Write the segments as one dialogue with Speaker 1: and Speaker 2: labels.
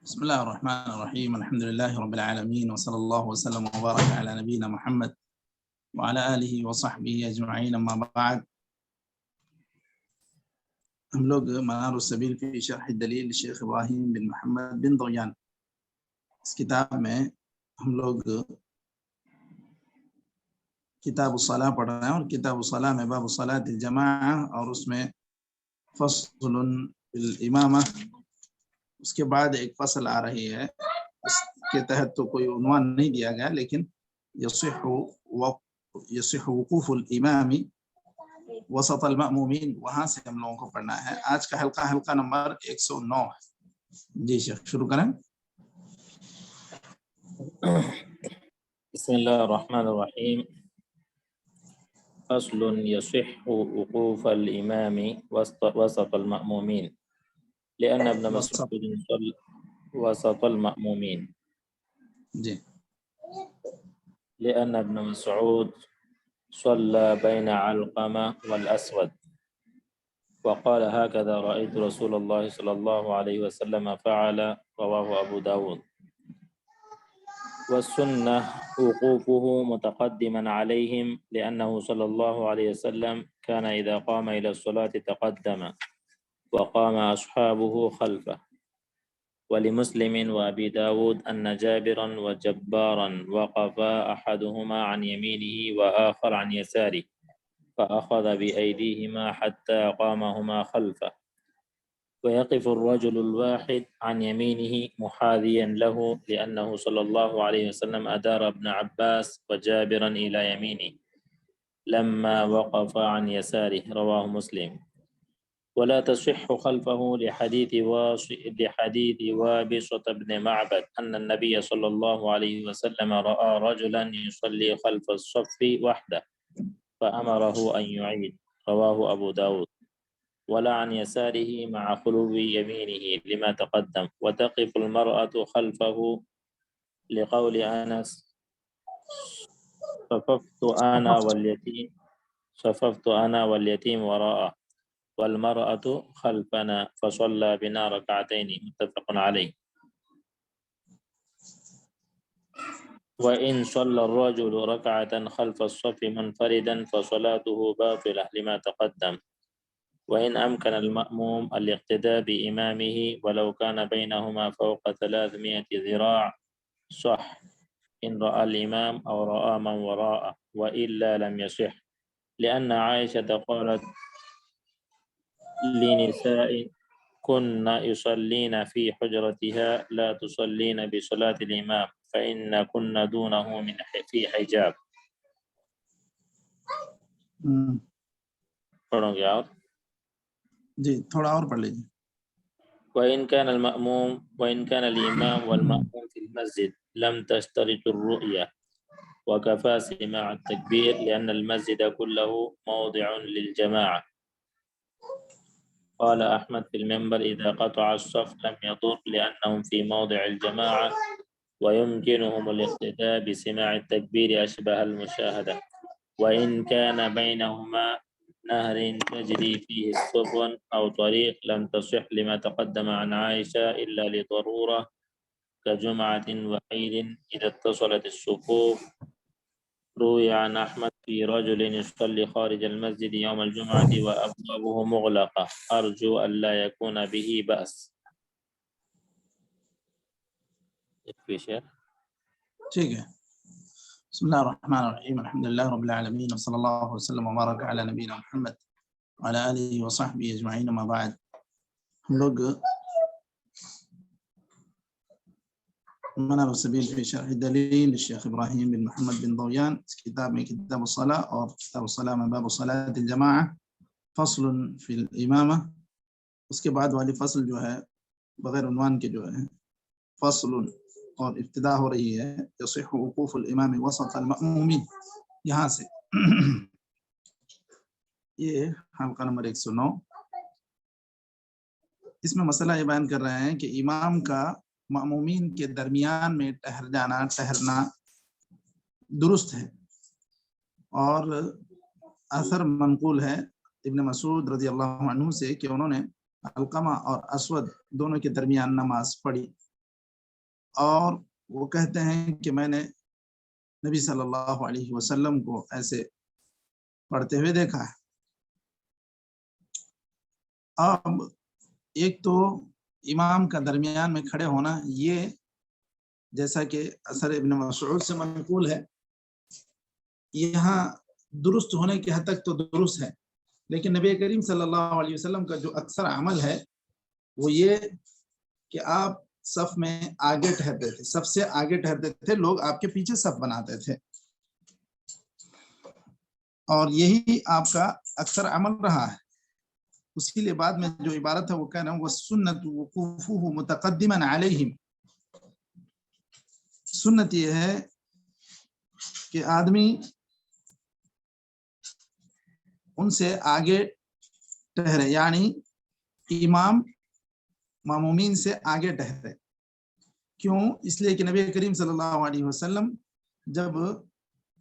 Speaker 1: بسم الله الرحمن الرحيم. الحمد لله رب العالمين، وصلى الله وسلم وبارك على نبينا محمد وعلى آله وصحبه أجمعين. أما بعد، ہم لوگ منار السبیل فی شرح الدلیل شیخ ابراہیم بن محمد بن ضویان، اس کتاب میں ہم لوگ کتاب الصلاة پڑھ رہے ہیں، اور کتاب الصلاة میں باب صلاة الجماعہ، اور اس میں فصل الامامہ، اس کے بعد ایک فصل آ رہی ہے، اس کے تحت تو کوئی عنوان نہیں دیا گیا، لیکن یصح وقوف الامام وسط المأمومین، وہاں سے ہم لوگوں کو پڑھنا ہے۔ آج کا حلقہ نمبر 109 ہے۔ جی شیخ شروع کریں۔
Speaker 2: بسم الله الرحمن الرحيم. فصل يصح وقوف الإمام وسط المأمومين لأن ابن مسعود صلى وسط المأمومين
Speaker 1: جی
Speaker 2: لأن ابن مسعود صلى بين علقمة والأسود وقال هكذا رأيت رسول الله صلى الله عليه وسلم فعل، رواه أبو داود. والسنة وقوفه متقدما عليهم لأنه صلى الله عليه وسلم كان إذا قام إلى الصلاة تقدم وقام أصحابه خلفه. ولمسلم وأبي داود أن جابرا وجبارا وقفا أحدهما عن يمينه وآخر عن يساره فأخذ بأيديهما حتى قامهما خلفه، ويقف الرجل الواحد عن يمينه محاذيا له لأنه صلى الله عليه وسلم أدار ابن عباس وجابرا إلى يمينه لما وقف عن يساره، رواه مسلم. ولا تصح خلفه لحديث وابصة بن معبد أن النبي صلى الله عليه وسلم رأى رجلا يصلي خلف الصف وحده فأمره أن يعيد، رواه أبو داود. ولا عن يساره مع خلو يمينه لما تقدم. وتقف المرأة خلفه لقول أنس صففت أنا واليتيم وراءه والمرأة خلفنا فصلى بنا ركعتين، متفق عليه. وإن صلى الرجل ركعة خلف الصف منفردا فصلاته باطلة لما تقدم. وإن أمكن المأموم الاقتداء بإمامه ولو كان بينهما فوق 300 ذراع صح إن رأى الإمام أو رأى من وراءه، وإلا لم يصح، لأن عائشة قالت لنساء كن يصلين في حجرتها لا تصلين بصلاة الإمام فإن كن دونه في حجاب. پڑھو گے آپ؟
Speaker 1: جی تھوڑا اور پڑھ لیجیے۔
Speaker 2: وإن كان الإمام والمأموم في المسجد لم تشترط الرؤية وكفى سماع التكبير لأن المسجد كله موضع للجماعة. قال أحمد في المنبر إذا قطع الصف لم يضر لأنهم في موضع الجماعة ويمكنهم الاقتداء بسماع التكبير أشبه المشاهدة. وإن كان بينهما نهر تجري فيه السفن أو طريق لم تصح لما تقدم عن عائشة إلا لضرورة كجمعة وعيد إذا اتصلت الصفوف. روي عن أحمد في رجل يصلي خارج المسجد يوم الجمعة وأبوابه مغلقة أرجو أن لا يكون به بأس.
Speaker 1: ٹھیک ہے۔ بسم اللہ الرحمن الرحیم، الحمد للہ رب العالمین، وصلی اللہ وسلم وبارک علی نبینا محمد وعلی آلہ وصحبہ اجمعین، اما بعد۔ ہم لوگ منار السبیل فی شرح الدلیل شیخ ابراہیم بن محمد بن ضویان، اس کتاب میں کتاب الصلاة، اور کتاب الصلاة میں باب صلاة الجماعہ فصل فی الامامہ، اس کے بعد والی فصل جو ہے بغیر عنوان کے جو ہے فصل، اور ابتدا ہو رہی ہے یصح وقوف الامام وسط المأمومین، یہاں سے۔ یہ حلقہ نمبر 109، اس میں مسئلہ یہ بیان کر رہے ہیں کہ امام کا مأمومین کے درمیان میں ٹھہرنا درست ہے، اور اثر منقول ہے ابن مسعود رضی اللہ عنہ سے کہ انہوں نے علقمہ اور اسود دونوں کے درمیان نماز پڑھی، اور وہ کہتے ہیں کہ میں نے نبی صلی اللہ علیہ وسلم کو ایسے پڑھتے ہوئے دیکھا ہے۔ اب ایک تو امام کا درمیان میں کھڑے ہونا، یہ جیسا کہ اثر ابن مسعود سے منقول ہے، یہاں درست ہونے کی حد تک تو درست ہے، لیکن نبی کریم صلی اللہ علیہ وسلم کا جو اکثر عمل ہے وہ یہ کہ آپ صف میں آگے ٹھہرتے تھے، سب سے آگے ٹھہرتے تھے، لوگ آپ کے پیچھے صف بناتے تھے، اور یہی آپ کا اکثر عمل رہا ہے۔ اسی لیے بعد میں جو عبارت ہے وہ کہنا وَالسُنَّةُ وُقُوفُهُ مُتَقَدِّمًا عَلَيْهِمْ، سنت یہ ہے کہ آدمی ان سے آگے ٹھہرے، یعنی امام مامومین سے آگے ٹھہرے۔ کیوں؟ اس لیے کہ نبی کریم صلی اللہ علیہ وسلم جب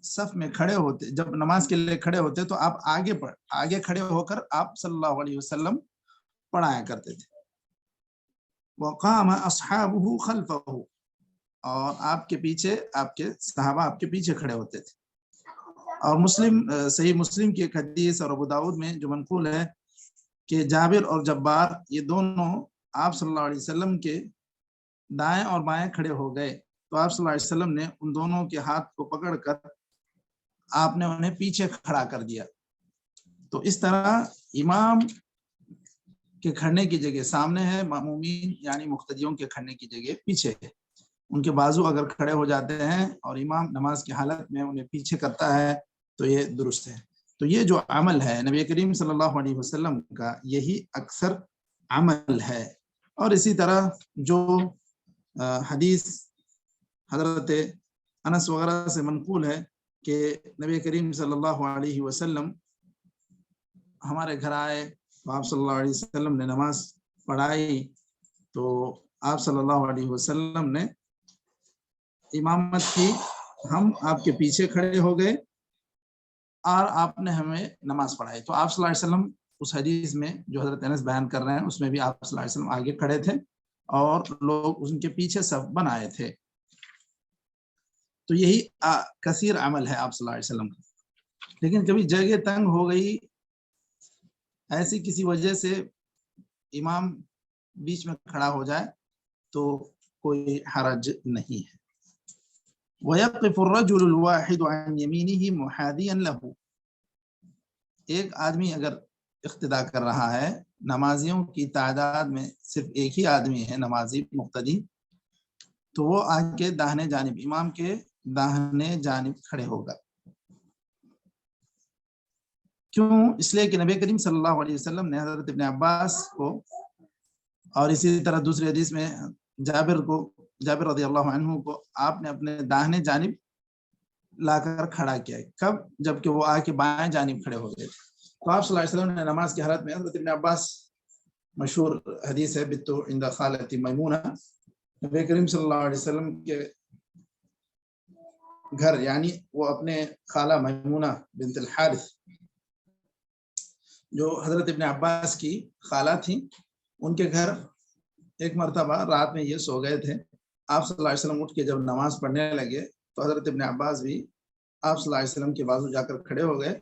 Speaker 1: صف میں کھڑے ہوتے، جب نماز کے لیے کھڑے ہوتے تو آپ آگے کھڑے ہو کر آپ صلی اللہ علیہ وسلم پڑھایا کرتے تھے۔ وقام اصحابہ خلفہ، اور آپ کے پیچھے آپ کے صحابہ آپ کے پیچھے کھڑے ہوتے تھے۔ اور صحیح مسلم کی ایک حدیث اور ابو داؤد میں جو منقول ہے کہ جابر اور جبار یہ دونوں آپ صلی اللہ علیہ وسلم کے دائیں اور بائیں کھڑے ہو گئے، تو آپ صلی اللہ علیہ وسلم نے ان دونوں کے ہاتھ کو پکڑ کر آپ نے انہیں پیچھے کھڑا کر دیا۔ تو اس طرح امام کے کھڑنے کی جگہ سامنے ہے، مامومین یعنی مقتدیوں کے کھڑنے کی جگہ پیچھے ہے۔ ان کے بازو اگر کھڑے ہو جاتے ہیں اور امام نماز کی حالت میں انہیں پیچھے کرتا ہے تو یہ درست ہے۔ تو یہ جو عمل ہے نبی کریم صلی اللہ علیہ وسلم کا، یہی اکثر عمل ہے۔ اور اسی طرح جو حدیث حضرت انس وغیرہ سے منقول ہے کہ نبی کریم صلی اللہ علیہ وسلم ہمارے گھر آئے تو آپ صلی اللہ علیہ وسلم نے نماز پڑھائی، تو آپ صلی اللہ علیہ وسلم نے امامت کی، ہم آپ کے پیچھے کھڑے ہو گئے اور آپ نے ہمیں نماز پڑھائی۔ تو آپ صلی اللہ علیہ وسلم اس حدیث میں جو حضرت انس بیان کر رہے ہیں اس میں بھی آپ صلی اللہ علیہ وسلم آگے کھڑے تھے اور لوگ ان کے پیچھے صف بنائے تھے۔ تو یہی کثیر عمل ہے آپ صلی اللہ علیہ وسلم کا۔ لیکن کبھی جگہ تنگ ہو گئی، ایسی کسی وجہ سے امام بیچ میں کھڑا ہو جائے تو کوئی حرج نہیں ہے۔ وَيَقِفُ الرَّجُلُ الْوَاحِدُ عَنْ يَمِينِهِ مُحَاذِيًا لَهُ، ایک آدمی اگر اقتداء کر رہا ہے، نمازیوں کی تعداد میں صرف ایک ہی آدمی ہے نمازی مقتدی، تو وہ آگ کے داہنے جانب، امام کے داہنے جانب کھڑے ہوگا۔ کیوں؟ اس لیے کہ نبی کریم صلی اللہ علیہ وسلم نے حضرت ابن عباس کو، اور اسی طرح دوسری حدیث میں جابر رضی اللہ عنہ کو آپ نے اپنے داہنے جانب لا کر کھڑا کیا۔ کب؟ جبکہ وہ آ کے بائیں جانب کھڑے ہو گئے تھے۔ تو آپ صلی اللہ علیہ وسلم نے نماز کی حالت میں، حضرت ابن عباس مشہور حدیث ہے بتو عند خالتی میمونہ، نبی کریم صلی اللہ علیہ وسلم کے گھر، یعنی وہ اپنے خالہ میمونہ بنت الحارث جو حضرت ابن عباس کی خالہ تھیں، ان کے گھر ایک مرتبہ رات میں یہ سو گئے تھے۔ آپ صلی اللہ علیہ وسلم اٹھ کے جب نماز پڑھنے لگے تو حضرت ابن عباس بھی آپ صلی اللہ علیہ وسلم کے بازو جا کر کھڑے ہو گئے۔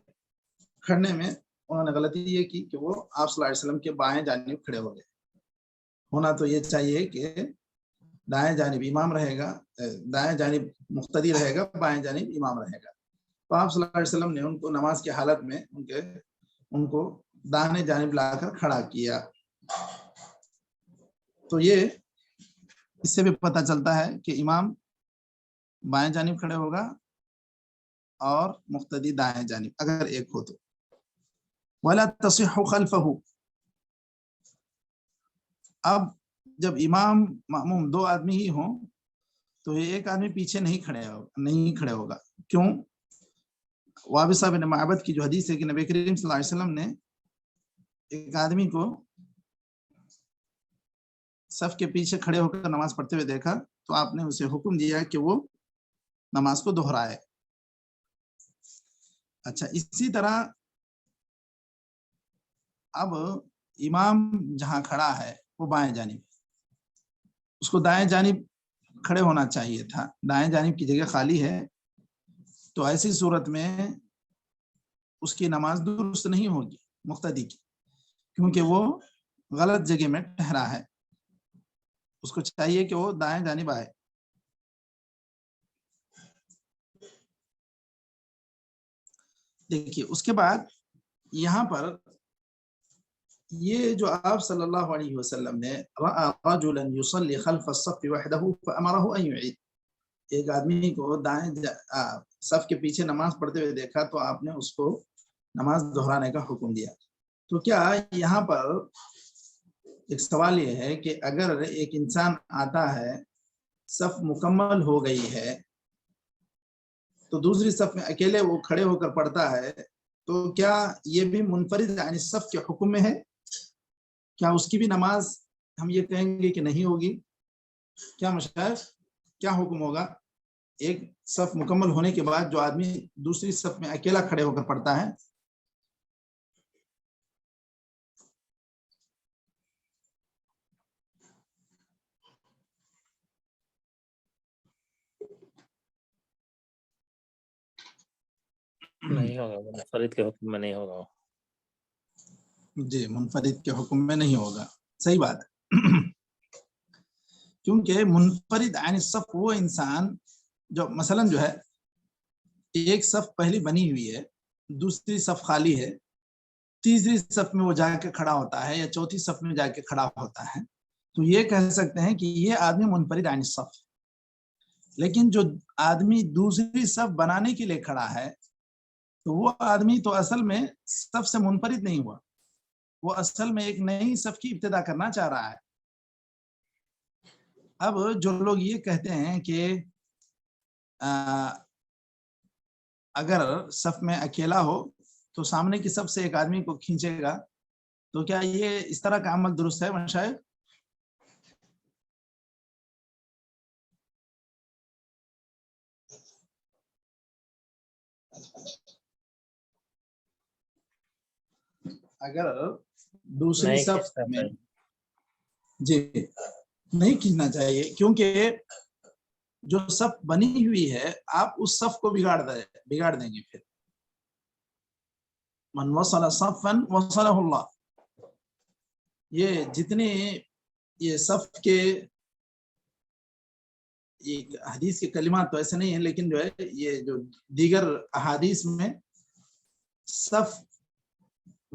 Speaker 1: کھڑنے میں انہوں نے غلطی یہ کی کہ وہ آپ صلی اللہ علیہ وسلم کے بائیں جانب کھڑے ہو گئے۔ ہونا تو یہ چاہیے کہ دائیں جانب امام رہے گا، دائیں جانب مقتدی رہے گا، بائیں جانب امام رہے گا۔ تو آپ صلی اللہ علیہ وسلم نے ان کو نماز کی حالت میں ان کو دائیں جانب لا کر کھڑا کیا۔ تو یہ اس سے بھی پتہ چلتا ہے کہ امام بائیں جانب کھڑے ہوگا اور مقتدی دائیں جانب اگر ایک ہو تو۔ وَلَا تَصِحُّ خَلْفَهُ، اب جب امام مأموم دو آدمی ہی ہوں تو یہ ایک آدمی پیچھے نہیں کھڑے ہوگا۔ کیوں؟ وابصہ بن معبد کی جو حدیث ہے کہ نبی کریم صلی اللہ علیہ وسلم نے ایک آدمی کو صف کے پیچھے کھڑے ہو کر نماز پڑھتے ہوئے دیکھا تو آپ نے اسے حکم دیا کہ وہ نماز کو دہرائے۔ اچھا، اسی طرح اب امام جہاں کھڑا ہے وہ بائیں جانب، اس کو دائیں جانب کھڑے ہونا چاہیے تھا، دائیں جانب کی جگہ خالی ہے، تو ایسی صورت میں اس کی نماز درست نہیں ہوگی مقتدی کی، کیونکہ وہ غلط جگہ میں ٹھہرا ہے، اس کو چاہیے کہ وہ دائیں جانب آئے۔ دیکھیے اس کے بعد یہاں پر یہ جو آپ صلی اللہ علیہ وسلم نے رأى رجلا يصلي خلف الصف وحده فأمره أن يعيد، ایک آدمی کو دائیں صف کے پیچھے نماز پڑھتے ہوئے دیکھا تو آپ نے اس کو نماز دہرانے کا حکم دیا۔ تو کیا یہاں پر ایک سوال یہ ہے کہ اگر ایک انسان آتا ہے، صف مکمل ہو گئی ہے، تو دوسری صف میں اکیلے وہ کھڑے ہو کر پڑھتا ہے، تو کیا یہ بھی منفرد عن الصف کے حکم میں ہے؟ کیا اس کی بھی نماز ہم یہ کہیں گے کہ نہیں ہوگی؟ کیا مشاہد کیا حکم ہوگا؟ ایک صف مکمل ہونے کے بعد جو آدمی دوسری صف میں اکیلا کھڑے ہو کر پڑھتا ہے،
Speaker 2: نہیں ہوگا، منفرد کے حکم میں نہیں ہوگا۔
Speaker 1: جی منفرد کے حکم میں نہیں ہوگا، صحیح بات ہے۔ کیونکہ منفرد عن الصف وہ انسان جو مثلا جو ہے ایک صف پہلی بنی ہوئی ہے، دوسری صف خالی ہے، تیسری صف میں وہ جا کے کھڑا ہوتا ہے یا چوتھی صف میں جا کے کھڑا ہوتا ہے، تو یہ کہہ سکتے ہیں کہ یہ آدمی منفرد عن الصف۔ لیکن جو آدمی دوسری صف بنانے کے لیے کھڑا ہے، تو وہ آدمی تو اصل میں صف سے منفرد نہیں ہوا، وہ اصل میں ایک نئی صف کی ابتدا کرنا چاہ رہا ہے۔ اب جو لوگ یہ کہتے ہیں کہ اگر صف میں اکیلا ہو تو سامنے کی صف سے ایک آدمی کو کھینچے گا، تو کیا یہ اس طرح کا عمل درست ہے مشائخ؟ اگر دوسری
Speaker 2: نہیں
Speaker 1: صف
Speaker 2: کھینچنا
Speaker 1: میں
Speaker 2: چاہیے۔
Speaker 1: جی نہیں کھینچنا چاہیے، کیونکہ جو صف بنی ہوئی ہے آپ اس صف کو بگاڑ دیں گے۔ پھر من وصل صفا وصلہ اللہ، یہ جتنے یہ صف کے ایک حدیث کے کلمات تو ایسے نہیں ہیں، لیکن جو ہے یہ جو دیگر احادیث میں صف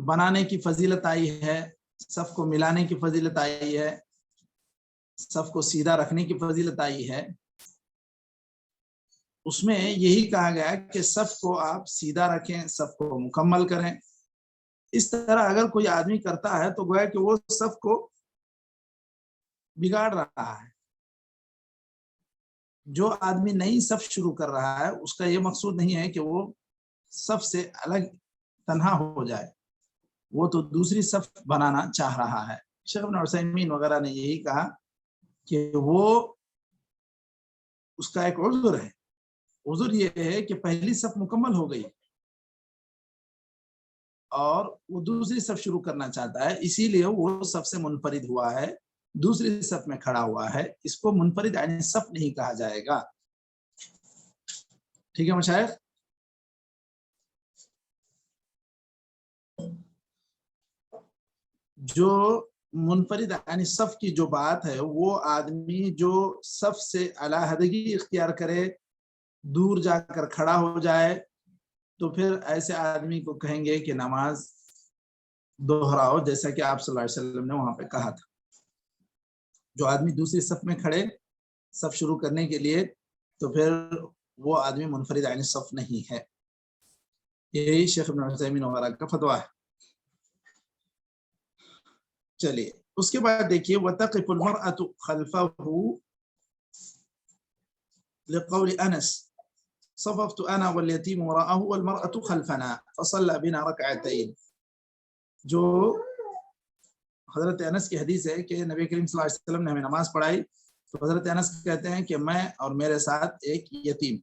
Speaker 1: بنانے کی فضیلت آئی ہے، صف کو ملانے کی فضیلت آئی ہے، صف کو سیدھا رکھنے کی فضیلت آئی ہے، اس میں یہی کہا گیا کہ صف کو آپ سیدھا رکھیں، صف کو مکمل کریں۔ اس طرح اگر کوئی آدمی کرتا ہے تو گویا کہ وہ صف کو بگاڑ رہا ہے۔ جو آدمی نئی صف شروع کر رہا ہے اس کا یہ مقصود نہیں ہے کہ وہ صف سے الگ تنہا ہو جائے، وہ تو دوسری صف بنانا چاہ رہا ہے۔ شیخ ابن عثیمین وغیرہ نے یہی کہا کہ وہ اس کا ایک عذر ہے، عذر یہ ہے کہ پہلی صف مکمل ہو گئی اور وہ دوسری صف شروع کرنا چاہتا ہے، اسی لیے وہ صف سے منفرد ہوا ہے، دوسری صف میں کھڑا ہوا ہے، اس کو منفرد عن صف نہیں کہا جائے گا۔ ٹھیک ہے مشائخ؟ جو منفرد عن صف کی جو بات ہے، وہ آدمی جو صف سے علیحدگی اختیار کرے، دور جا کر کھڑا ہو جائے، تو پھر ایسے آدمی کو کہیں گے کہ نماز دوہراؤ، جیسا کہ آپ صلی اللہ علیہ وسلم نے وہاں پہ کہا تھا۔ جو آدمی دوسری صف میں کھڑے صف شروع کرنے کے لیے، تو پھر وہ آدمی منفرد عن صف نہیں ہے۔ یہی شیخ ابن عثیمین وغیرہ کا فتویٰ ہے۔ چلیے اس کے بعد دیکھیے وَتَقِفُ الْمَرْأَةُ خَلْفَهُ لقول انس صففت انا واليتيم وراءه والمرأة خلفنا فصلى بنا ركعتين۔ جو حضرت انس کی حدیث ہے کہ نبی کریم صلی اللہ علیہ وسلم نے ہمیں نماز پڑھائی، تو حضرت انس کہتے ہیں کہ میں اور میرے ساتھ ایک یتیم۔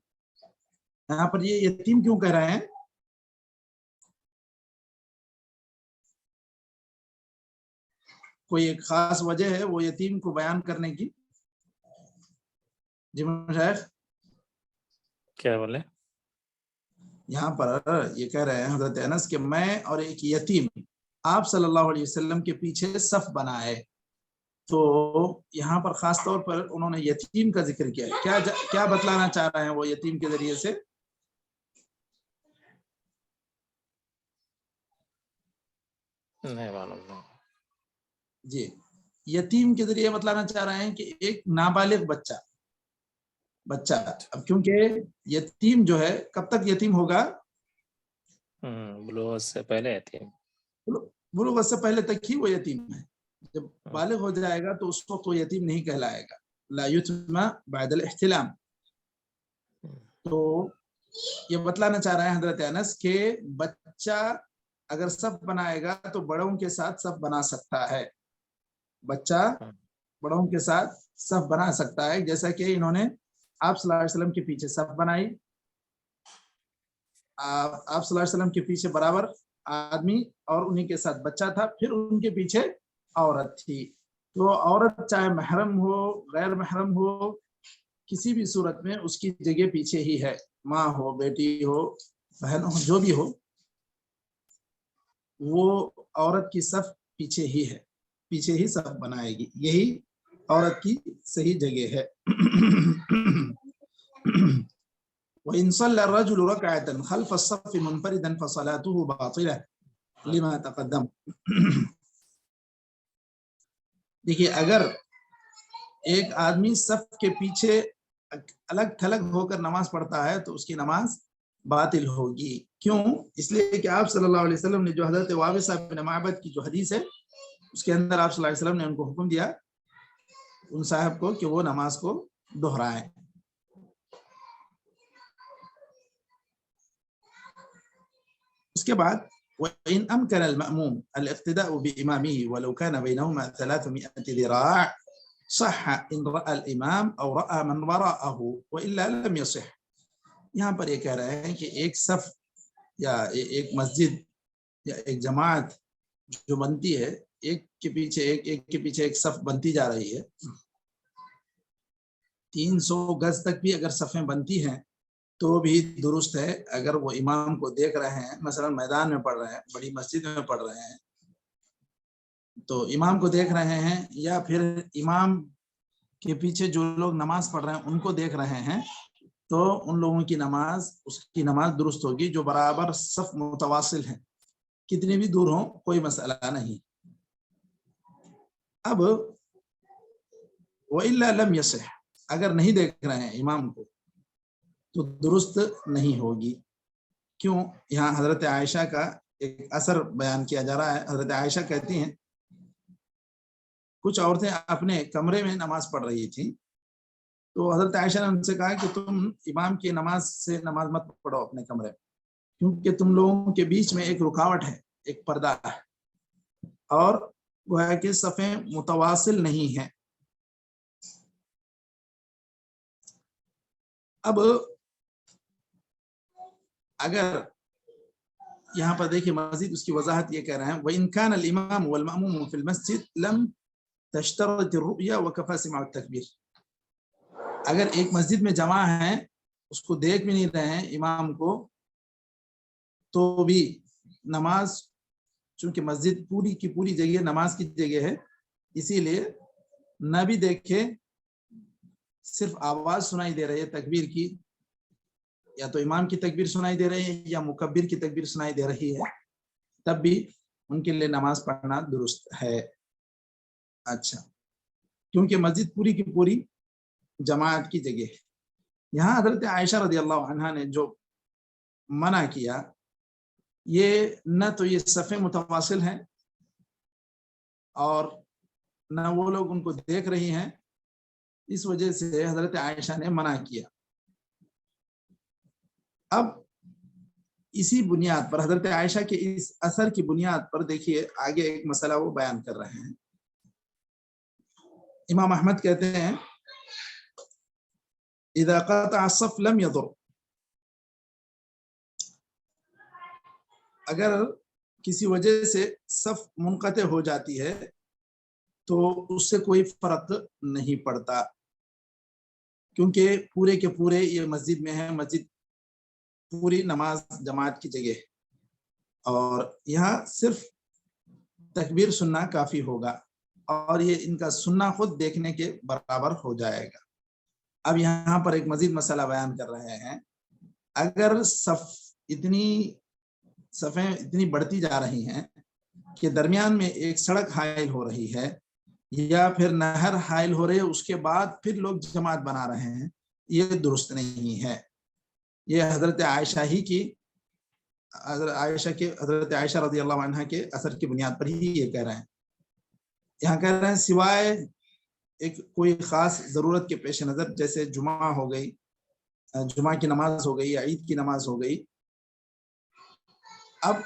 Speaker 1: یہاں پر یہ یتیم کیوں کہہ رہے ہیں؟ کوئی ایک خاص وجہ ہے وہ یتیم کو بیان کرنے کی؟ جی مشائخ
Speaker 2: کیا بولے؟
Speaker 1: یہاں پر یہ کہہ رہے ہیں حضرت انس کہ میں اور ایک یتیم آپ صلی اللہ علیہ وسلم کے پیچھے صف بنائے، تو یہاں پر خاص طور پر انہوں نے یتیم کا ذکر کیا ہے، کیا بتلانا چاہ رہے ہیں وہ یتیم کے ذریعے سے؟
Speaker 2: نہیں معلوم۔
Speaker 1: جی یتیم کے ذریعے بتلانا چاہ رہے ہیں کہ ایک نابالغ بچہ، اب کیونکہ یتیم جو ہے کب تک یتیم ہوگا؟
Speaker 2: بلوغ سے پہلے یتیم،
Speaker 1: بلوغ سے پہلے تک ہی وہ یتیم ہے، جب بالغ ہو جائے گا تو اس وقت وہ یتیم نہیں کہلائے گا، لا یتم بعد الاحتلام۔ تو یہ بتلانا چاہ رہے ہیں حضرت انس کہ بچہ اگر صف بنائے گا تو بڑوں کے ساتھ صف بنا سکتا ہے، بچہ بڑوں کے ساتھ صف بنا سکتا ہے، جیسا کہ انہوں نے آپ صلی اللہ علیہ وسلم کے پیچھے صف بنائی، آپ صلی اللہ علیہ وسلم کے پیچھے برابر آدمی اور انہی کے ساتھ بچہ تھا، پھر ان کے پیچھے عورت تھی، تو عورت چاہے محرم ہو غیر محرم ہو کسی بھی صورت میں اس کی جگہ پیچھے ہی ہے، ماں ہو بیٹی ہو بہن ہو جو بھی ہو، وہ عورت کی صف پیچھے ہی ہے، پیچھے ہی صف بنائے گی، یہی عورت کی صحیح جگہ ہے۔ وَإِن صَلَّى الرَّجُلُ رَكْعَةً خَلْفَ الصَّفِّ مُنْفَرِدًا فَصَلَاتُهُ بَاطِلَةٌ لِمَا تَقَدَّمَ۔ دیکھیے اگر ایک آدمی صف کے پیچھے الگ تھلگ ہو کر نماز پڑھتا ہے تو اس کی نماز باطل ہوگی، کیوں؟ اس لیے کہ آپ صلی اللہ علیہ وسلم نے جو حضرت وابصہ بن معبد کی جو حدیث ہے اس کے اندر آپ صلی اللہ علیہ وسلم نے ان کو حکم دیا ان صاحب کو کہ وہ نماز کو دہرائیں۔ اس کے بعد وَإِنْ أَمْكَنَ الْمَأْمُومُ الْاقْتِدَاءُ بِإِمَامِهِ وَلَوْ كَانَ بَيْنَهُمَا 300 ذراع صح إن رأى الإمام أو رأى من وراءه وإلا لم يصح۔ یہاں پر یہ کہہ رہے ہیں کہ ایک صف یا ایک مسجد یا ایک جماعت جو بنتی ہے، ایک کے پیچھے ایک صف بنتی جا رہی ہے، 300 گز تک بھی اگر صفیں بنتی ہیں تو بھی درست ہے، اگر وہ امام کو دیکھ رہے ہیں، مثلا میدان میں پڑھ رہے ہیں، بڑی مسجد میں پڑھ رہے ہیں تو امام کو دیکھ رہے ہیں، یا پھر امام کے پیچھے جو لوگ نماز پڑھ رہے ہیں ان کو دیکھ رہے ہیں، تو ان لوگوں کی نماز، اس کی نماز درست ہوگی جو برابر صف متواصل ہیں، کتنی بھی دور ہوں کوئی مسئلہ نہیں۔ اب وَإِلَّا لَمْ يَصِحْ، اگر نہیں دیکھ رہے ہیں امام کو تو درست نہیں ہوگی، کیوں؟ یہاں حضرت عائشہ کا ایک اثر بیان کیا جا رہا ہے۔ حضرت عائشہ کہتی ہیں کچھ عورتیں اپنے کمرے میں نماز پڑھ رہی تھیں، تو حضرت عائشہ نے ان سے کہا کہ تم امام کی نماز سے نماز مت پڑھو اپنے کمرے میں، کیونکہ تم لوگوں کے بیچ میں ایک رکاوٹ ہے، ایک پردہ ہے، اور وہ ہے کہ صفیں متواصل نہیں ہیں۔ اب اگر یہاں پر دیکھیں مزید اس کی وضاحت یہ کہہ رہے ہیں وَإِنْ كَانَ الْإِمَامُ وَالْمَأْمُومُ فِي الْمَسْجِدِ لَمْ تَشْتَرِطِ الرُّؤْيَا وَكَفَى سِمَاعُ التَّكْبِيرِ۔ اگر ایک مسجد میں جمع ہیں، اس کو دیکھ بھی نہیں رہے ہیں امام کو، تو بھی نماز، چونکہ مسجد پوری کی پوری جگہ نماز کی جگہ ہے، اسی لیے نہ بھی دیکھے، صرف آواز سنائی دے رہی ہے تکبیر کی، یا تو امام کی تکبیر سنائی دے رہی ہے یا مکبر کی تکبیر سنائی دے رہی ہے، تب بھی ان کے لیے نماز پڑھنا درست ہے۔ اچھا، کیونکہ مسجد پوری کی پوری جماعت کی جگہ ہے۔ یہاں حضرت عائشہ رضی اللہ عنہا نے جو منع کیا، یہ نہ تو یہ صفیں متواصل ہیں اور نہ وہ لوگ ان کو دیکھ رہی ہیں، اس وجہ سے حضرت عائشہ نے منع کیا۔ اب اسی بنیاد پر، حضرت عائشہ کے اس اثر کی بنیاد پر دیکھیے آگے ایک مسئلہ وہ بیان کر رہے ہیں۔ امام احمد کہتے ہیں اذا قطع الصف لم يضر، اگر کسی وجہ سے صف منقطع ہو جاتی ہے تو اس سے کوئی فرق نہیں پڑتا۔ کیونکہ پورے کے پورے یہ مسجد میں ہے، مسجد پوری نماز جماعت کی جگہ ہے، اور یہاں صرف تکبیر سننا کافی ہوگا، اور یہ ان کا سننا خود دیکھنے کے برابر ہو جائے گا۔ اب یہاں پر ایک مزید مسئلہ بیان کر رہے ہیں، اگر صفیں اتنی بڑھتی جا رہی ہیں کہ درمیان میں ایک سڑک حائل ہو رہی ہے یا پھر نہر حائل ہو رہی ہے، اس کے بعد پھر لوگ جماعت بنا رہے ہیں، یہ درست نہیں ہے۔ یہ حضرت عائشہ رضی اللہ عنہ کے اثر کی بنیاد پر ہی یہ کہہ رہے ہیں۔ یہاں کہہ رہے ہیں سوائے ایک کوئی خاص ضرورت کے پیش نظر، جیسے جمعہ ہو گئی، جمعہ کی نماز ہو گئی یا عید کی نماز ہو گئی، اب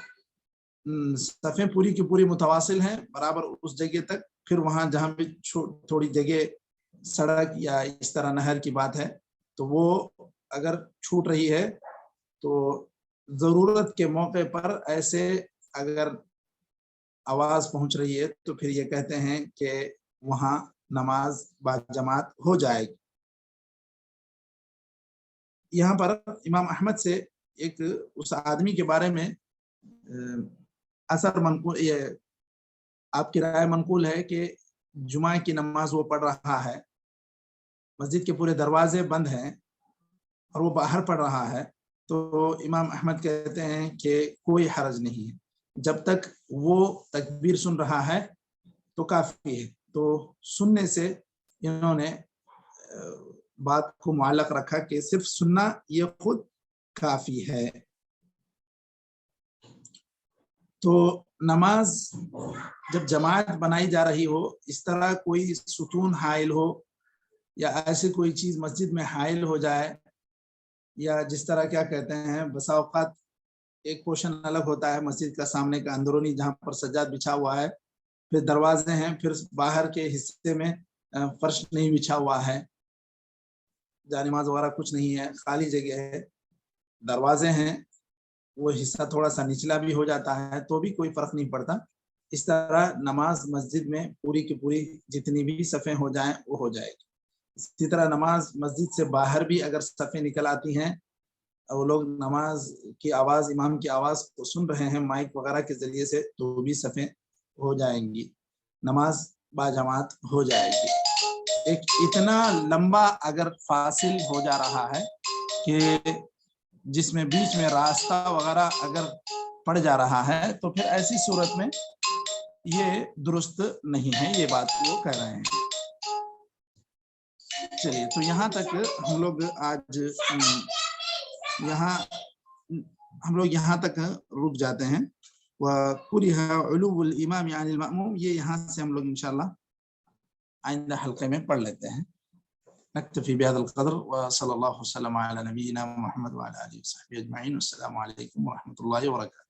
Speaker 1: صفیں پوری کی پوری متواصل ہیں برابر اس جگہ تک، پھر وہاں جہاں بھی تھوڑی جگہ سڑک یا اس طرح نہر کی بات ہے تو وہ اگر چھوٹ رہی ہے تو ضرورت کے موقع پر ایسے اگر آواز پہنچ رہی ہے تو پھر یہ کہتے ہیں کہ وہاں نماز با جماعت ہو جائے گی۔ یہاں پر امام احمد سے ایک اس آدمی کے بارے میں اثر منقول، یہ آپ کی رائے منقول ہے کہ جمعہ کی نماز وہ پڑھ رہا ہے، مسجد کے پورے دروازے بند ہیں اور وہ باہر پڑھ رہا ہے، تو امام احمد کہتے ہیں کہ کوئی حرج نہیں ہے، جب تک وہ تکبیر سن رہا ہے تو کافی ہے۔ تو سننے سے انہوں نے بات کو معلق رکھا کہ صرف سننا یہ خود کافی ہے۔ تو نماز جب جماعت بنائی جا رہی ہو، اس طرح کوئی ستون حائل ہو یا ایسی کوئی چیز مسجد میں حائل ہو جائے، یا جس طرح کیا کہتے ہیں بسا اوقات ایک پورشن الگ ہوتا ہے مسجد کا سامنے کا اندرونی جہاں پر سجاد بچھا ہوا ہے، پھر دروازے ہیں، پھر باہر کے حصے میں فرش نہیں بچھا ہوا ہے، جانماز وغیرہ کچھ نہیں ہے، خالی جگہ ہے، دروازے ہیں، وہ حصہ تھوڑا سا نچلا بھی ہو جاتا ہے تو بھی کوئی فرق نہیں پڑتا۔ اس طرح نماز مسجد میں پوری کی پوری جتنی بھی صفیں ہو جائیں وہ ہو جائے گی۔ اسی طرح نماز مسجد سے باہر بھی اگر صفیں نکل آتی ہیں، وہ لوگ نماز کی آواز، امام کی آواز کو سن رہے ہیں مائک وغیرہ کے ذریعے سے، تو بھی صفیں ہو جائیں گی، نماز با جماعت ہو جائے گی۔ ایک اتنا لمبا اگر فاصل ہو جا رہا ہے کہ جس میں بیچ میں راستہ وغیرہ اگر پڑ جا رہا ہے تو پھر ایسی صورت میں یہ درست نہیں ہے، یہ بات وہ کہہ رہے ہیں۔ چلیے تو یہاں تک ہم لوگ آج یہاں تک رک جاتے ہیں۔ وَكُرِهَ عُلُوُّ الْإِمَامِ عَنِ الْمَأْمُومِ، یہ یہاں سے ہم لوگ انشاءاللہ آئندہ حلقے میں پڑھ لیتے ہیں۔ نکتفی بهذا القدر، وصلی اللہ وسلم علی نبینا محمد وعلی آلہ وصحبہ اجمعین۔ السلام علیکم ورحمۃ اللہ وبرکاتہ۔